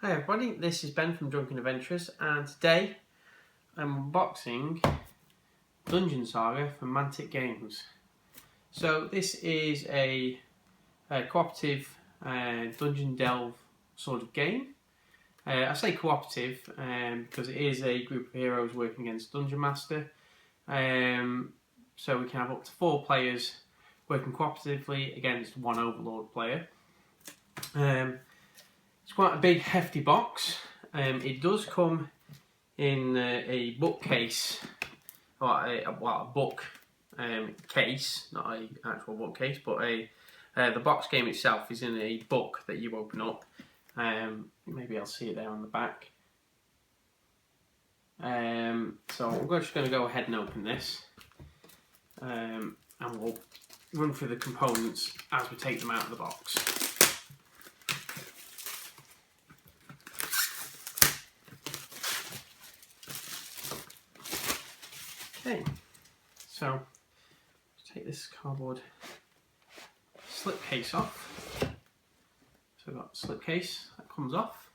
Hi everybody, this is Ben from Drunken Adventurers, and today I'm unboxing Dungeon Saga from Mantic Games. So this is a cooperative dungeon delve sort of game. I say cooperative because it is a group of heroes working against Dungeon Master. So we can have up to 4 players working cooperatively against 1 Overlord player. It's quite a big, hefty box. It does come in a bookcase, or a book case, not an actual bookcase, but the box game itself is in a book that you open up. Maybe I'll see it there on the back. So we're just going to go ahead and open this, and we'll run through the components as we take them out of the box. Okay, so let's take this cardboard slipcase off. So I've got a slipcase that comes off.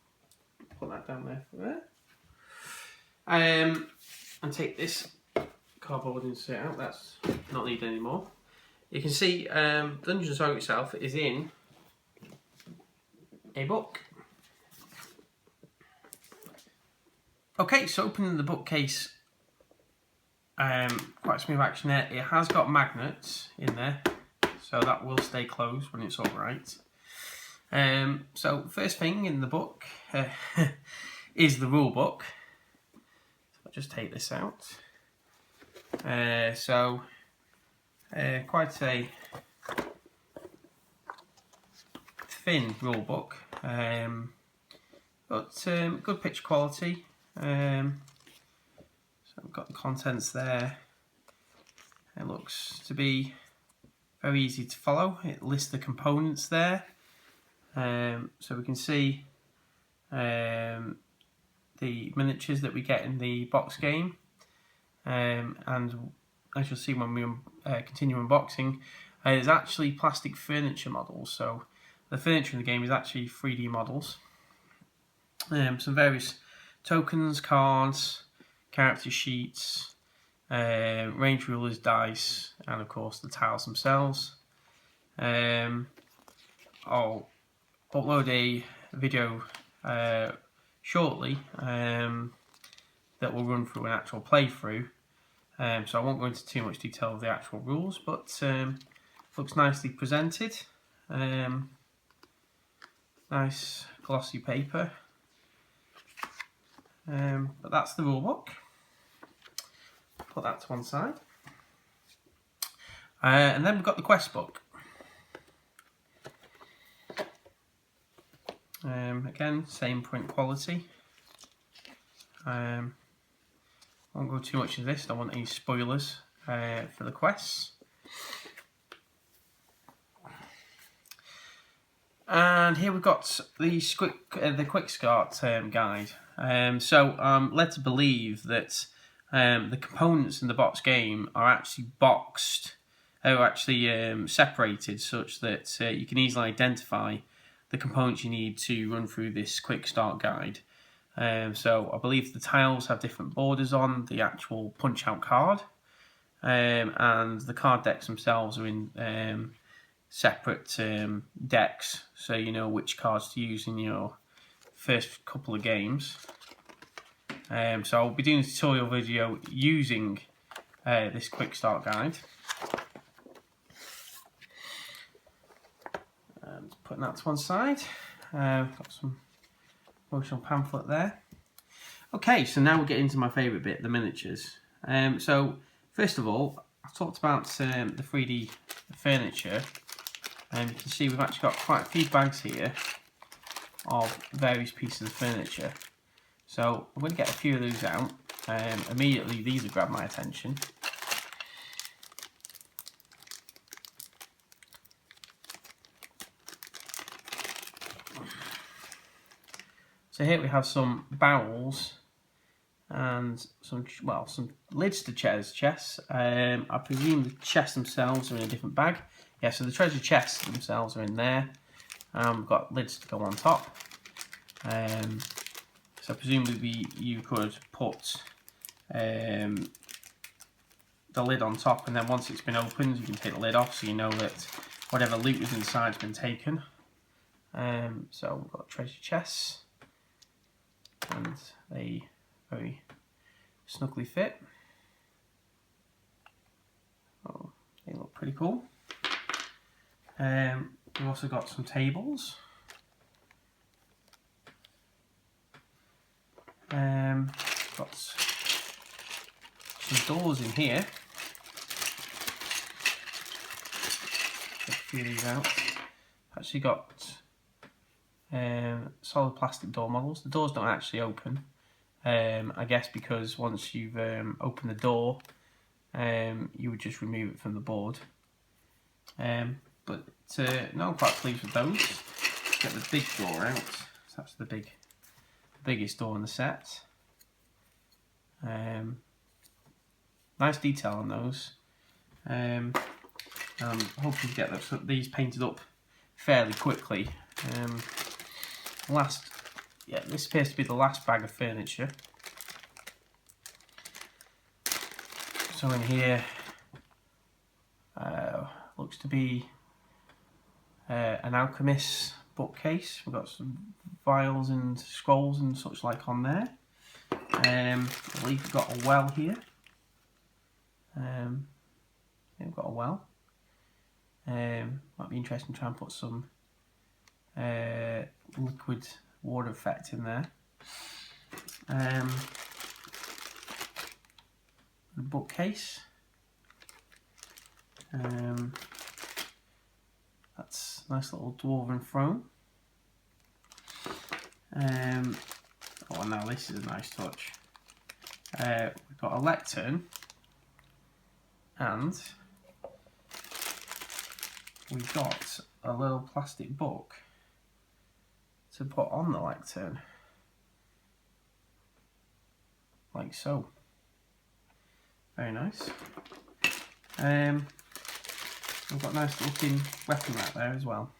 Put that down there for there. And take this cardboard insert out. That's not needed anymore. You can see Dungeon Saga itself is in a book. Okay, so opening the bookcase. Quite smooth action there. It has got magnets in there, so that will stay closed when it's alright. So first thing in the book is the rule book. So I'll just take this out. Quite a thin rule book, but good picture quality. So I've got the contents there. It looks to be very easy to follow. It lists the components there. So we can see the miniatures that we get in the box game. And as you'll see when we continue unboxing, there's actually plastic furniture models. So the furniture in the game is actually 3D models. Some various tokens, cards, character sheets, range rulers, dice, and of course the tiles themselves. I'll upload a video shortly that will run through an actual playthrough, so I won't go into too much detail of the actual rules, but looks nicely presented. Nice glossy paper. But that's the rule book. Put that to one side. And then we've got the quest book. Again, same print quality. Won't go too much into this, don't want any spoilers for the quests. And here we've got the quick start guide. So I'm led to believe that the components in the box game are actually separated such that you can easily identify the components you need to run through this quick start guide. So I believe the tiles have different borders on the actual punch out card, and the card decks themselves are in separate decks, so you know which cards to use in your first couple of games. So I'll be doing a tutorial video using this quick start guide. Putting that to one side. Got some promotional pamphlet there. Okay, so now we get into my favourite bit, the miniatures. So first of all, I've talked about the 3D furniture. You can see we've actually got quite a few bags here of various pieces of furniture. So I'm going to get a few of those out. Immediately these have grabbed my attention. So here we have some barrels and some lids to chests. I presume the chests themselves are in a different bag. Yeah, so the treasure chests themselves are in there. We've got lids to go on top. So presumably you could put the lid on top, and then once it's been opened you can take the lid off so you know that whatever loot was inside has been taken. So we've got treasure chests, and they very snugly fit. Oh, they look pretty cool. We've also got some tables. Got some doors in here. Check a few of these out. Actually got solid plastic door models. The doors don't actually open. I guess because once you've opened the door, you would just remove it from the board. But no, I'm quite pleased with those. Get the big door out. So that's the biggest door in the set. Nice detail on those. I'm hoping to get these painted up fairly quickly. This appears to be the last bag of furniture. So in here looks to be an Alchemist bookcase. We've got some vials and scrolls and such like on there. I believe we've got a well here. We've got a well. Might be interesting to try and put some liquid water effect in there. The bookcase. That's a nice little dwarven throne. Oh, now this is a nice touch. We've got a lectern, and we've got a little plastic book to put on the lectern, like so. Very nice. We've got a nice looking weapon rack there as well.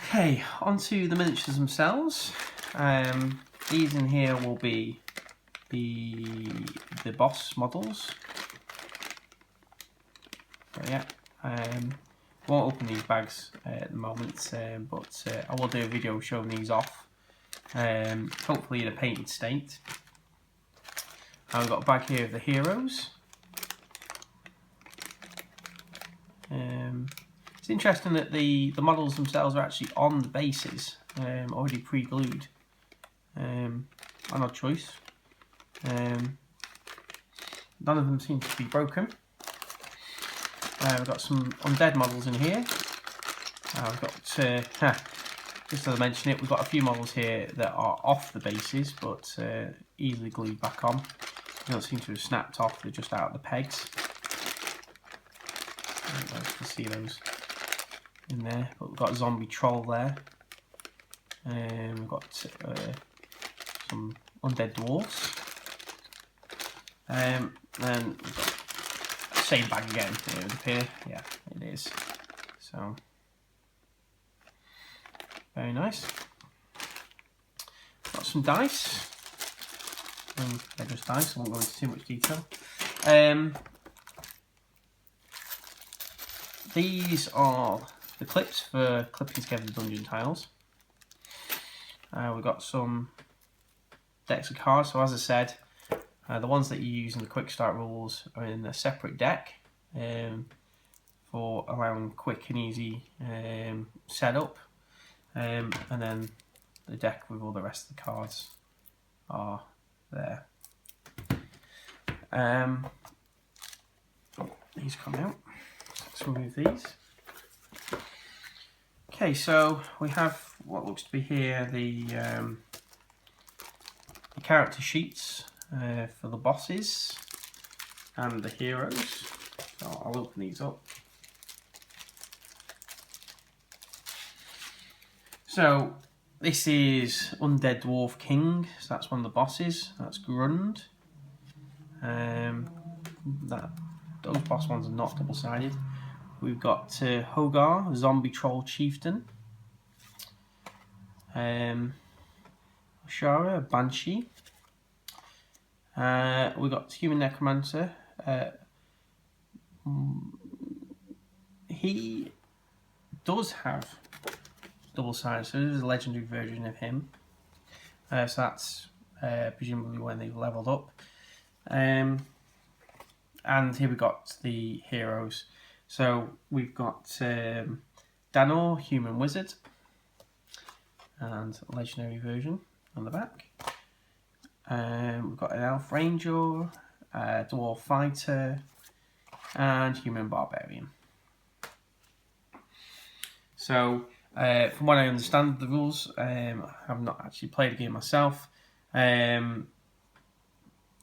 Okay, onto the miniatures themselves. These in here will be the boss models. So yeah, won't open these bags at the moment, but I will do a video showing these off. Hopefully in a painted state. I've got a bag here of the heroes. It's interesting that the models themselves are actually on the bases, already pre-glued. An odd choice. None of them seem to be broken. We've got some undead models in here. We've got, just as I mentioned it, we've got a few models here that are off the bases, but easily glued back on. They don't seem to have snapped off, they're just out of the pegs. I don't know if you can see those in there, but we've got a zombie troll there. We've got some undead dwarves. And we've got the same bag again, it would appear. Yeah, it is. So, very nice. Got some dice. They're just dice, I won't go into too much detail. These are the clips for clipping together the dungeon tiles. We've got some decks of cards, so as I said, the ones that you use in the quick start rules are in a separate deck for allowing quick and easy setup, and then the deck with all the rest of the cards are there. These come out. Let's remove these. Okay, so we have what looks to be here the character sheets for the bosses and the heroes. So I'll open these up. So this is Undead Dwarf King, so that's one of the bosses. That's Grund. Those boss ones are not double-sided. we've got Hogar, Zombie Troll Chieftain, Shara, Banshee. We've got Human Necromancer. He does have double-sided, so there's a legendary version of him. So that's presumably when they've leveled up. And here we've got the heroes. So we've got Danor, Human Wizard, and legendary version on the back. We've got an Elf Ranger, Dwarf Fighter, and Human Barbarian. So, from what I understand of the rules, I have not actually played the game myself.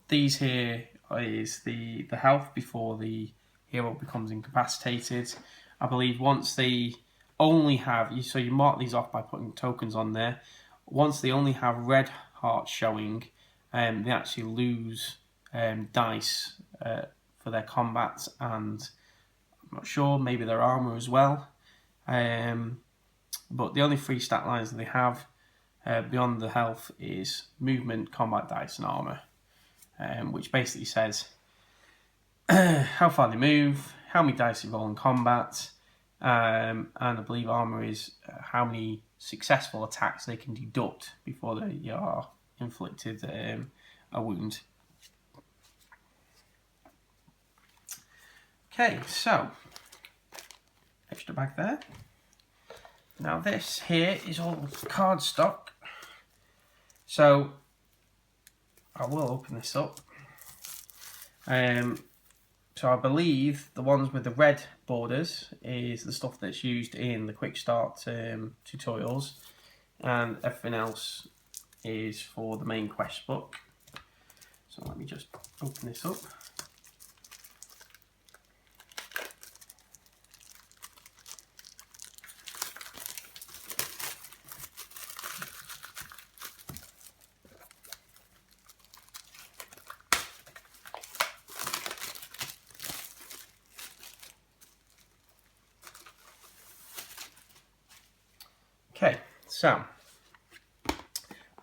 These here is the health before the hero becomes incapacitated. I believe once they only have, so you mark these off by putting tokens on there. Once they only have red hearts showing, they actually lose dice for their combat, and I'm not sure, maybe their armor as well. But the only 3 stat lines that they have beyond the health is movement, combat dice, and armor, which basically says how far they move, how many dice they roll in combat, and I believe armor is how many successful attacks they can deduct before they are inflicted a wound. Okay, so extra bag there. Now this here is all cardstock, so I will open this up. So I believe the ones with the red borders is the stuff that's used in the quick start tutorials, and everything else is for the main quest book. So let me just open this up. Okay, so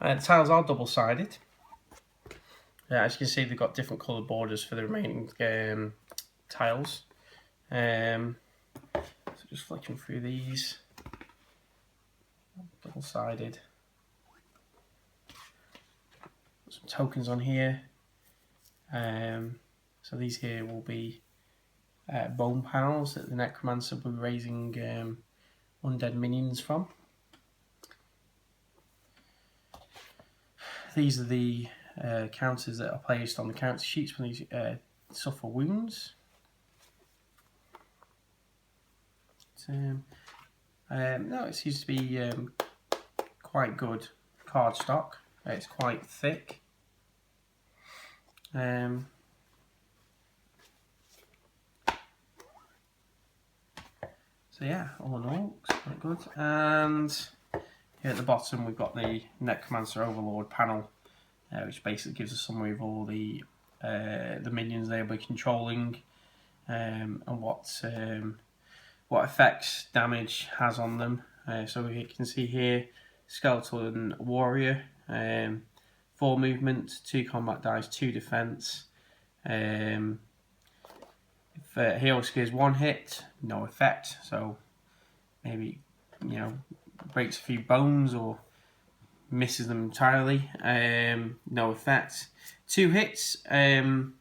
the tiles are double-sided. As you can see, they've got different coloured borders for the remaining tiles. So just flicking through these, double-sided. Put some tokens on here. So these here will be bone piles that the Necromancer will be raising undead minions from. These are the counters that are placed on the counter sheets when these suffer wounds. No, it seems to be quite good cardstock. It's quite thick. So yeah, all in all, looks quite good. And here at the bottom we've got the Necromancer Overlord panel, which basically gives a summary of all the minions they'll be controlling, and what effects damage has on them. So you can see here, Skeleton Warrior, 4 movement, 2 combat dice, 2 defense. If hero skills 1 hit, no effect. So maybe, you know, breaks a few bones or misses them entirely. No effect. 2 hits, then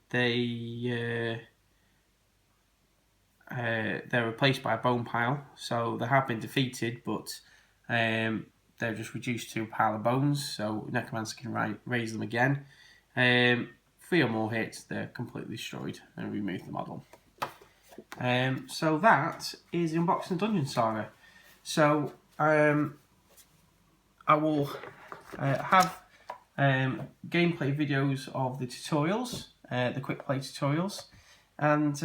they're replaced by a bone pile. So they have been defeated, but they're just reduced to a pile of bones. So Necromancer can raise them again. 3 or more hits, they're completely destroyed and remove the model. So that is the unboxing of Dungeon Saga. So I will have gameplay videos of the tutorials, the quick play tutorials, and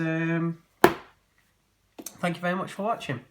thank you very much for watching.